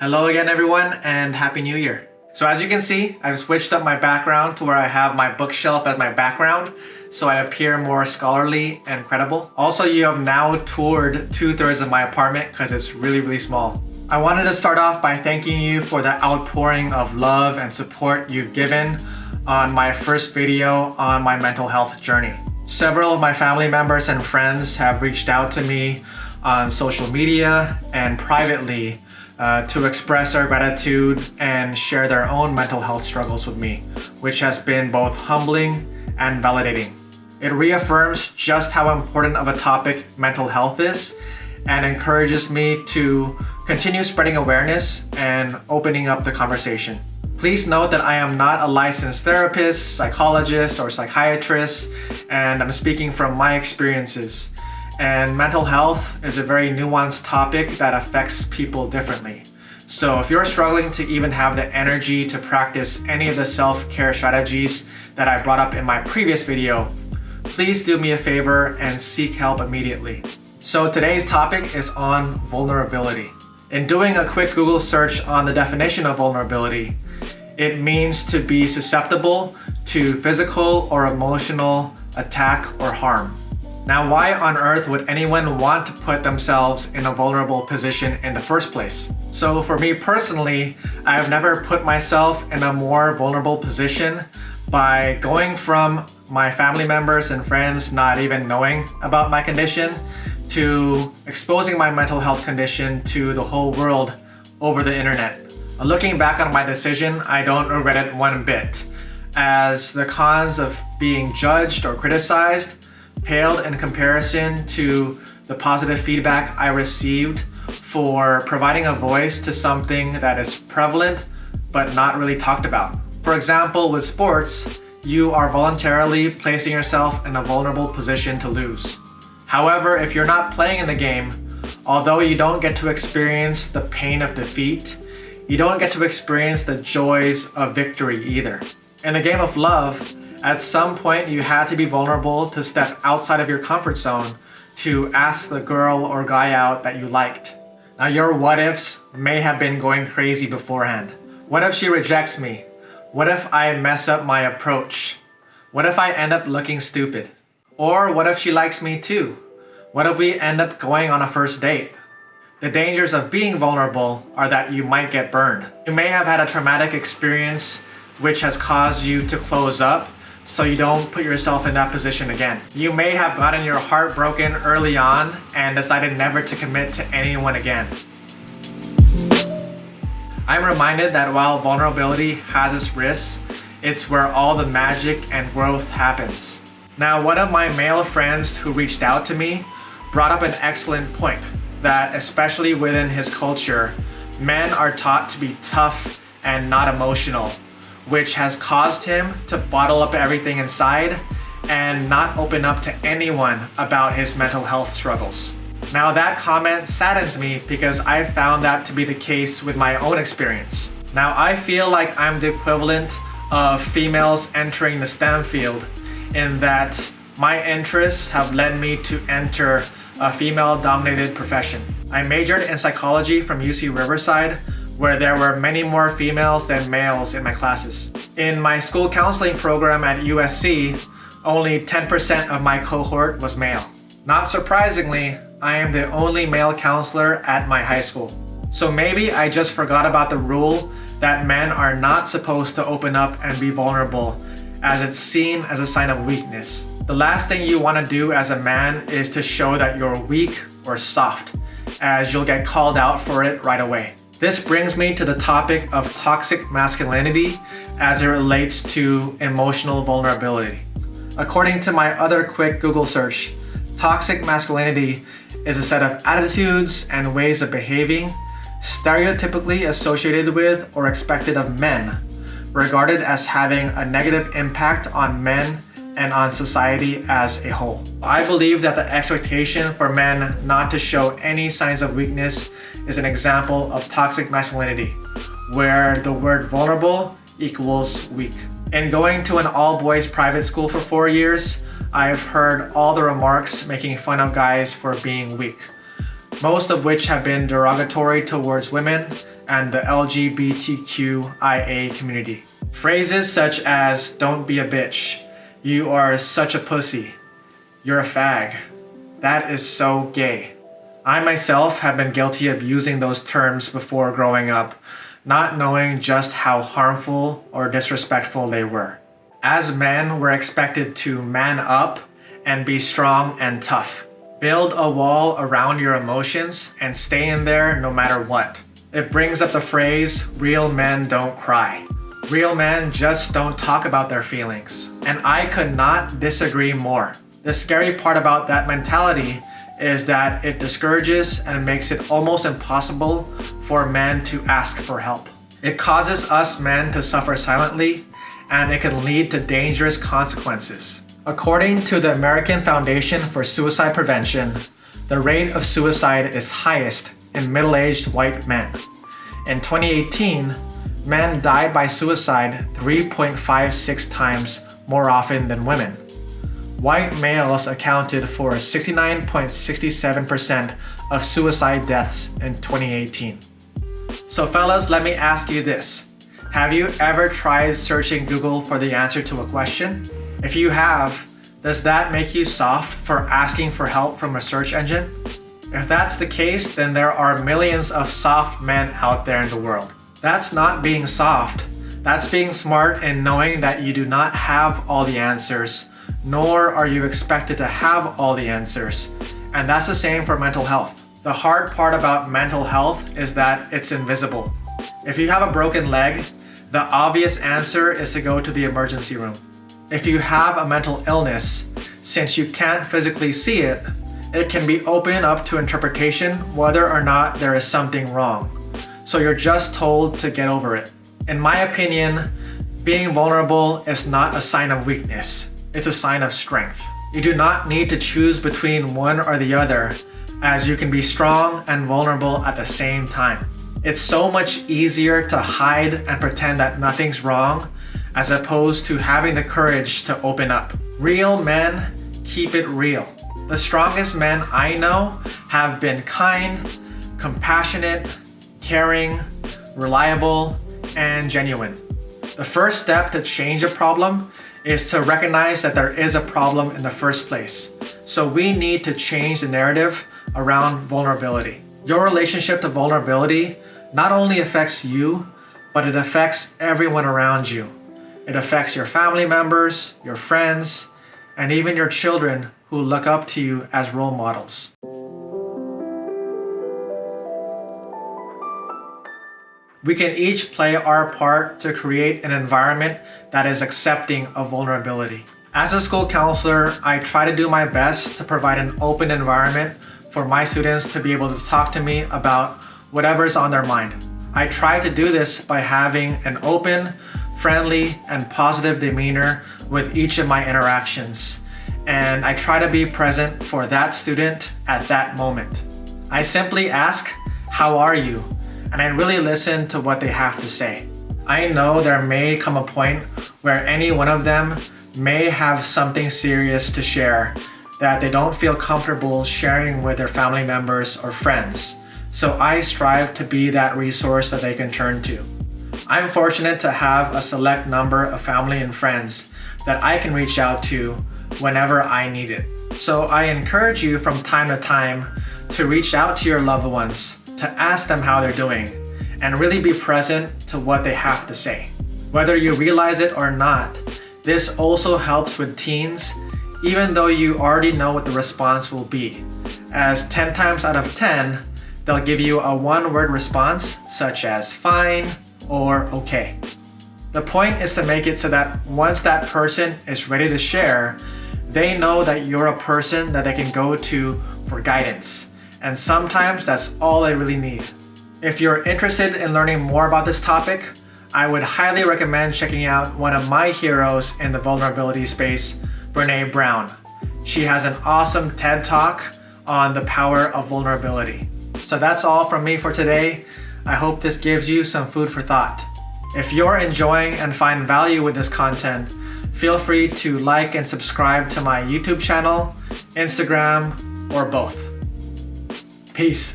Hello again everyone and Happy New Year. So as you can see, I've switched up my background to where I have my bookshelf as my background so I appear more scholarly and credible. Also, you have now toured 2/3 of my apartment because it's really small. I wanted to start off by thanking you for the outpouring of love and support you've given on my first video on my mental health journey. Several of my family members and friends have reached out to me on social media and privately to express their gratitude and share their own mental health struggles with me, which has been both humbling and validating. It reaffirms just how important of a topic mental health is and encourages me to continue spreading awareness and opening up the conversation. Please note that I am not a licensed therapist, psychologist, or psychiatrist, and I'm speaking from my experiences. And mental health is a very nuanced topic that affects people differently. So if you're struggling to even have the energy to practice any of the self-care strategies that I brought up in my previous video, please do me a favor and seek help immediately. So today's topic is on vulnerability. In doing a quick Google search on the definition of vulnerability, it means to be susceptible to physical or emotional attack or harm. Now, why on earth would anyone want to put themselves in a vulnerable position in the first place? So for me personally, I've never put myself in a more vulnerable position by going from my family members and friends not even knowing about my condition to exposing my mental health condition to the whole world over the internet. Looking back on my decision, I don't regret it one bit, as the cons of being judged or criticized paled in comparison to the positive feedback I received for providing a voice to something that is prevalent but not really talked about. For example, with sports, you are voluntarily placing yourself in a vulnerable position to lose. However, if you're not playing in the game, although you don't get to experience the pain of defeat, you don't get to experience the joys of victory either. In the game of love, at some point you had to be vulnerable to step outside of your comfort zone to ask the girl or guy out that you liked. Now your what ifs may have been going crazy beforehand. What if she rejects me? What if I mess up my approach? What if I end up looking stupid? Or what if she likes me too? What if we end up going on a first date? The dangers of being vulnerable are that you might get burned. You may have had a traumatic experience which has caused you to close up so you don't put yourself in that position again. You may have gotten your heart broken early on and decided never to commit to anyone again. I'm reminded that while vulnerability has its risks, it's where all the magic and growth happens. Now, one of my male friends who reached out to me brought up an excellent point, that especially within his culture, men are taught to be tough and not emotional, which has caused him to bottle up everything inside and not open up to anyone about his mental health struggles. Now that comment saddens me because I found that to be the case with my own experience. Now I feel like I'm the equivalent of females entering the STEM field in that my interests have led me to enter a female-dominated profession. I majored in psychology from UC Riverside, where there were many more females than males in my classes. In my school counseling program at USC, only 10% of my cohort was male. Not surprisingly, I am the only male counselor at my high school. So maybe I just forgot about the rule that men are not supposed to open up and be vulnerable, as it's seen as a sign of weakness. The last thing you want to do as a man is to show that you're weak or soft, as you'll get called out for it right away. This brings me to the topic of toxic masculinity as it relates to emotional vulnerability. According to my other quick Google search, toxic masculinity is a set of attitudes and ways of behaving stereotypically associated with or expected of men, regarded as having a negative impact on men and on society as a whole. I believe that the expectation for men not to show any signs of weakness is an example of toxic masculinity, where the word vulnerable equals weak. In going to an all-boys private school for 4 years, I've heard all the remarks making fun of guys for being weak, most of which have been derogatory towards women and the LGBTQIA community. Phrases such as, "Don't be a bitch," "You are such a pussy," "You're a fag," that is so gay. I myself have been guilty of using those terms before growing up, not knowing just how harmful or disrespectful they were. As men, we're expected to man up and be strong and tough. Build a wall around your emotions and stay in there no matter what. It brings up the phrase, "Real men don't cry." Real men just don't talk about their feelings. And I could not disagree more. The scary part about that mentality is that it discourages and makes it almost impossible for men to ask for help. It causes us men to suffer silently, and it can lead to dangerous consequences. According to the American Foundation for Suicide Prevention, the rate of suicide is highest in middle-aged white men. In 2018, men died by suicide 3.56 times more often than women. White males accounted for 69.67% of suicide deaths in 2018. So fellas, let me ask you this. Have you ever tried searching Google for the answer to a question? If you have, does that make you soft for asking for help from a search engine? If that's the case, then there are millions of soft men out there in the world. That's not being soft. That's being smart and knowing that you do not have all the answers, nor are you expected to have all the answers. And that's the same for mental health. The hard part about mental health is that it's invisible. If you have a broken leg, the obvious answer is to go to the emergency room. If you have a mental illness, since you can't physically see it, it can be open up to interpretation whether or not there is something wrong. So you're just told to get over it. In my opinion, being vulnerable is not a sign of weakness. It's a sign of strength. You do not need to choose between one or the other, as you can be strong and vulnerable at the same time. It's so much easier to hide and pretend that nothing's wrong, as opposed to having the courage to open up. Real men keep it real. The strongest men I know have been kind, compassionate, caring, reliable, and genuine. The first step to change a problem is to recognize that there is a problem in the first place. So we need to change the narrative around vulnerability. Your relationship to vulnerability not only affects you, but it affects everyone around you. It affects your family members, your friends, and even your children who look up to you as role models. We can each play our part to create an environment that is accepting of vulnerability. As a school counselor, I try to do my best to provide an open environment for my students to be able to talk to me about whatever's on their mind. I try to do this by having an open, friendly, and positive demeanor with each of my interactions. And I try to be present for that student at that moment. I simply ask, "How are you?" And I really listen to what they have to say. I know there may come a point where any one of them may have something serious to share that they don't feel comfortable sharing with their family members or friends. So I strive to be that resource that they can turn to. I'm fortunate to have a select number of family and friends that I can reach out to whenever I need it. So I encourage you from time to time to reach out to your loved ones, to ask them how they're doing, and really be present to what they have to say. Whether you realize it or not, this also helps with teens, even though you already know what the response will be, as 10 times out of 10, they'll give you a one-word response such as fine or okay. The point is to make it so that once that person is ready to share, they know that you're a person that they can go to for guidance. And sometimes that's all they really need. If you're interested in learning more about this topic, I would highly recommend checking out one of my heroes in the vulnerability space, Brené Brown. She has an awesome TED Talk on the power of vulnerability. So that's all from me for today. I hope this gives you some food for thought. If you're enjoying and find value with this content, feel free to like and subscribe to my YouTube channel, Instagram, or both. Peace.